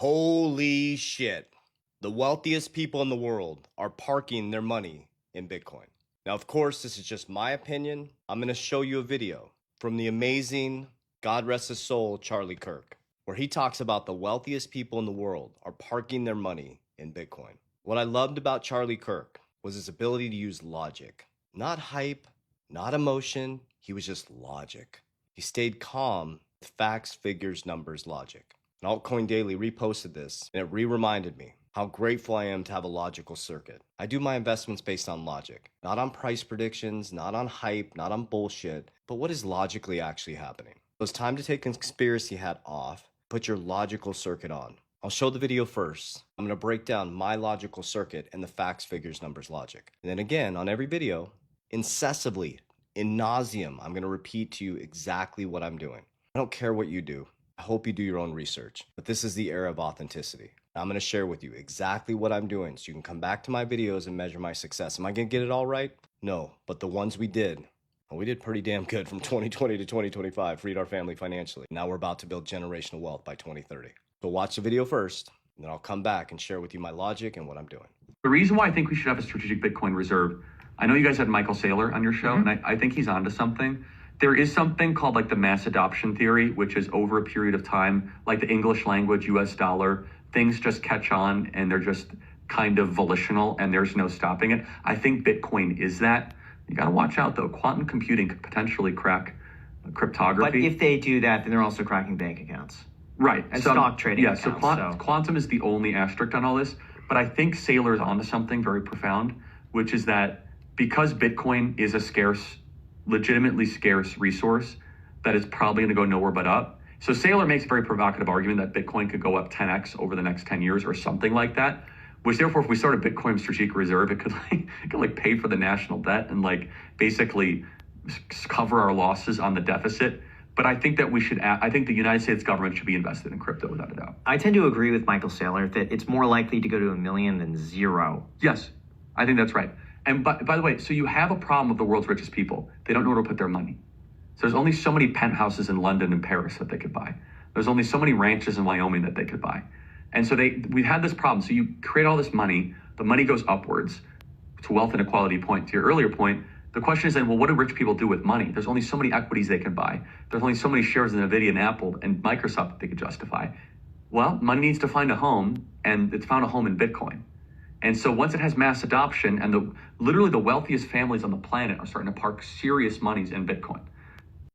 Holy shit. The wealthiest people in the world are parking their money in Bitcoin. Now, of course, this is just my opinion. I'm going to show you a video from the amazing, God rest his soul, Charlie Kirk, where he talks about the wealthiest people in the world are parking their money in Bitcoin. What I loved about Charlie Kirk was his ability to use logic, not hype, not emotion. He was just logic. He stayed calm with facts, figures, numbers, logic. And Altcoin Daily reposted this, and it reminded me how grateful I am to have a logical circuit. I do my investments based on logic, not on price predictions, not on hype, not on bullshit, but what is logically actually happening. So it's time to take conspiracy hat off, put your logical circuit on. I'll show the video first. I'm going to break down my logical circuit and the facts, figures, numbers, logic. And then again, on every video, incessantly, in nauseum, I'm going to repeat to you exactly what I'm doing. I don't care what you do. I hope you do your own research, but this is the era of authenticity. I'm going to share with you exactly what I'm doing so you can come back to my videos and measure my success. Am I going to get it all right? No, but the ones we did, well, we did pretty damn good from 2020 to 2025, freed our family financially. Now we're about to build generational wealth by 2030. So watch the video first, and then I'll come back and share with you my logic and what I'm doing. The reason why I think we should have a strategic Bitcoin reserve, I know you guys had Michael Saylor on your show, and I think he's onto something. There is something called like the mass adoption theory, which is over a period of time, like the English language, US dollar, things just catch on and they're just kind of volitional and there's no stopping it. I think Bitcoin is that. You got to watch out though. Quantum computing could potentially crack cryptography. But if they do that, then they're also cracking bank accounts. Right. And stock trading accounts. So quantum is the only asterisk on all this. But I think Saylor is onto something very profound, which is that because Bitcoin is a scarce, legitimately scarce resource, that is probably going to go nowhere but up. So Saylor makes a very provocative argument that Bitcoin could go up 10x over the next 10 years or something like that, which therefore if we start a Bitcoin strategic reserve, it could pay for the national debt and basically cover our losses on the deficit. But I think that I think the United States government should be invested in crypto without a doubt. I tend to agree with Michael Saylor that it's more likely to go to 1 million than 0. Yes, I think that's right. And by the way, so you have a problem with the world's richest people. They don't know where to put their money. So there's only so many penthouses in London and Paris that they could buy. There's only so many ranches in Wyoming that they could buy. And so we've had this problem. So you create all this money, the money goes upwards to wealth inequality point. To your earlier point, the question is then, well, what do rich people do with money? There's only so many equities they can buy. There's only so many shares in NVIDIA and Apple and Microsoft that they could justify. Well, money needs to find a home, and it's found a home in Bitcoin. And so once it has mass adoption, and literally the wealthiest families on the planet are starting to park serious monies in Bitcoin.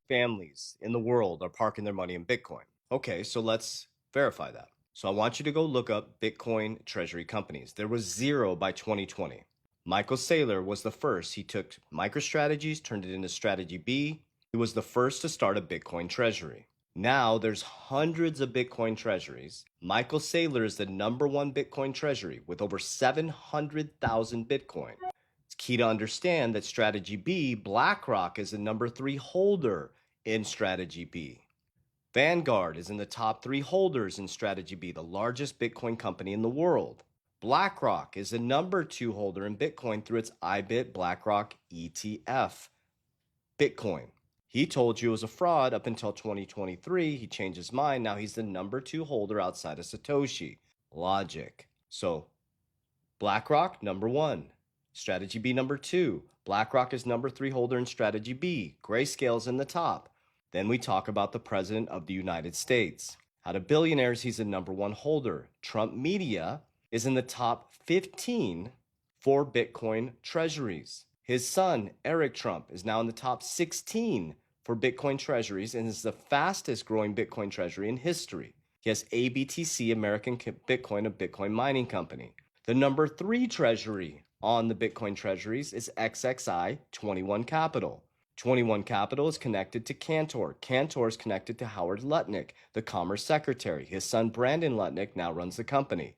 Families in the world are parking their money in Bitcoin. Okay, so let's verify that. So I want you to go look up Bitcoin treasury companies. There was 0 by 2020. Michael Saylor was the first. He took MicroStrategies, turned it into Strategy B. He was the first to start a Bitcoin treasury. Now there's hundreds of Bitcoin treasuries. Michael Saylor is the #1 Bitcoin treasury with over 700,000 Bitcoin. It's key to understand that Strategy B, BlackRock, is the #3 holder in Strategy B. Vanguard is in the top 3 holders in Strategy B, the largest Bitcoin company in the world. BlackRock is the #2 holder in Bitcoin through its IBIT BlackRock ETF. Bitcoin. He told you it was a fraud up until 2023. He changed his mind. Now he's the #2 holder outside of Satoshi. Logic. So BlackRock, #1. Strategy B, #2. BlackRock is #3 holder in Strategy B. Grayscale's in the top. Then we talk about the President of the United States. Out of billionaires, he's the #1 holder. Trump Media is in the top 15 for Bitcoin treasuries. His son, Eric Trump, is now in the top 16 for Bitcoin treasuries and is the fastest growing Bitcoin treasury in history. He has ABTC, American Bitcoin, a Bitcoin mining company. The #3 treasury on the Bitcoin treasuries is XXI 21 Capital. 21 Capital is connected to Cantor. Cantor is connected to Howard Lutnick, the Commerce Secretary. His son, Brandon Lutnick, now runs the company.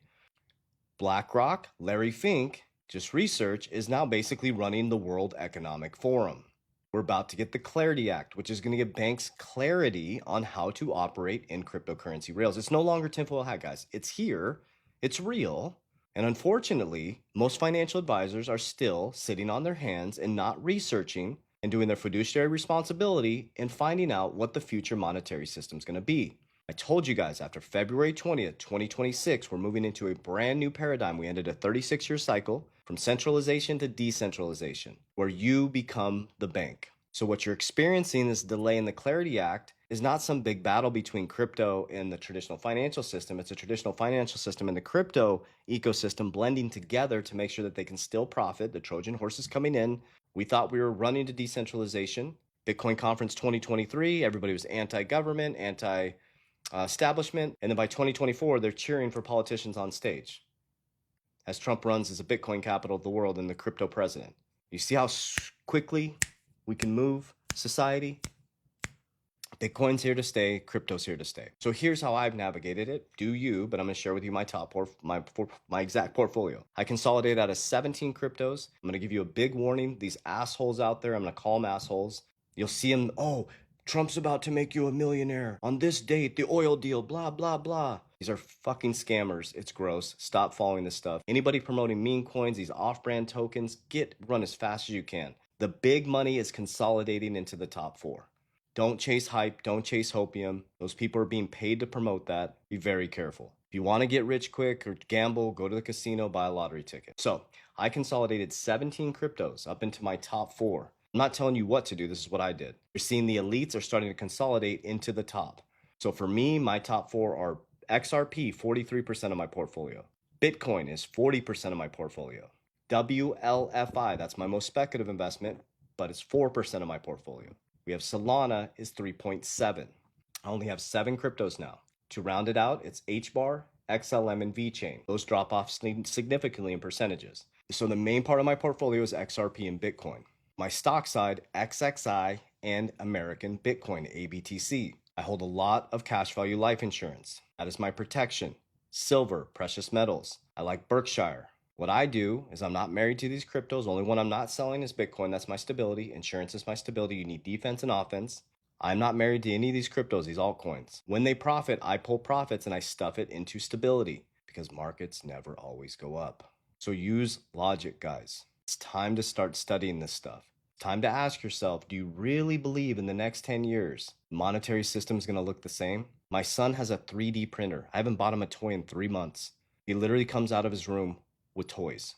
BlackRock, Larry Fink, just research, is now basically running the World Economic Forum. We're about to get the Clarity Act, which is going to give banks clarity on how to operate in cryptocurrency rails. It's no longer tinfoil hat, guys. It's here. It's real. And unfortunately, most financial advisors are still sitting on their hands and not researching and doing their fiduciary responsibility and finding out what the future monetary system is going to be. I told you guys after February 20th, 2026, we're moving into a brand new paradigm. We ended a 36-year cycle from centralization to decentralization, where you become the bank. So what you're experiencing, this delay in the Clarity Act, is not some big battle between crypto and the traditional financial system. It's a traditional financial system and the crypto ecosystem blending together to make sure that they can still profit. The Trojan horse is coming in. We thought we were running to decentralization. Bitcoin Conference 2023, everybody was anti-government, anti-establishment. And then by 2024, they're cheering for politicians on stage as Trump runs as a Bitcoin capital of the world and the crypto president. You see how quickly we can move society? Bitcoin's here to stay, crypto's here to stay. So here's how I've navigated it. Do you, but I'm gonna share with you my my exact portfolio. I consolidate out of 17 cryptos. I'm gonna give you a big warning. These assholes out there, I'm gonna call them assholes. You'll see them, oh, Trump's about to make you a millionaire. On this date, the oil deal, blah, blah, blah. These are fucking scammers. It's gross. Stop following this stuff. Anybody promoting meme coins, these off-brand tokens, run as fast as you can. The big money is consolidating into the top 4. Don't chase hype. Don't chase hopium. Those people are being paid to promote that. Be very careful. If you want to get rich quick or gamble, go to the casino, buy a lottery ticket. So I consolidated 17 cryptos up into my top 4. I'm not telling you what to do. This is what I did. You're seeing the elites are starting to consolidate into the top. So for me, my top 4 are XRP, 43% of my portfolio. Bitcoin is 40% of my portfolio. WLFI, that's my most speculative investment, but it's 4% of my portfolio. We have Solana is 3.7. I only have 7 cryptos now. To round it out, it's HBAR, XLM, and VeChain. Those drop off significantly in percentages. So the main part of my portfolio is XRP and Bitcoin. My stock side, XXI and American Bitcoin, ABTC. I hold a lot of cash value life insurance. That is my protection. Silver, precious metals. I like Berkshire. What I do is I'm not married to these cryptos. Only one I'm not selling is Bitcoin. That's my stability. Insurance is my stability. You need defense and offense. I'm not married to any of these cryptos, these altcoins. When they profit, I pull profits and I stuff it into stability because markets never always go up. So use logic, guys. It's time to start studying this stuff. It's time to ask yourself, do you really believe in the next 10 years, the monetary system is going to look the same? My son has a 3D printer. I haven't bought him a toy in 3 months. He literally comes out of his room with toys.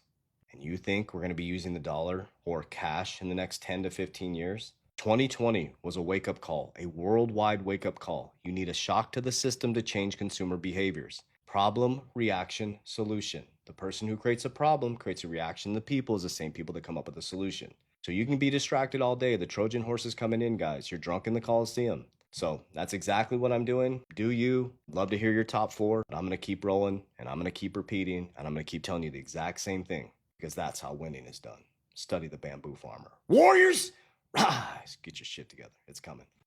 And you think we're going to be using the dollar or cash in the next 10 to 15 years? 2020 was a wake-up call, a worldwide wake-up call. You need a shock to the system to change consumer behaviors. Problem, reaction, solution. The person who creates a problem creates a reaction. The people is the same people that come up with a solution. So you can be distracted all day. The Trojan horse is coming in, guys. You're drunk in the Coliseum. So that's exactly what I'm doing. Do you? Love to hear your top 4. But I'm going to keep rolling and I'm going to keep repeating and I'm going to keep telling you the exact same thing because that's how winning is done. Study the bamboo farmer. Warriors, rise! Get your shit together. It's coming.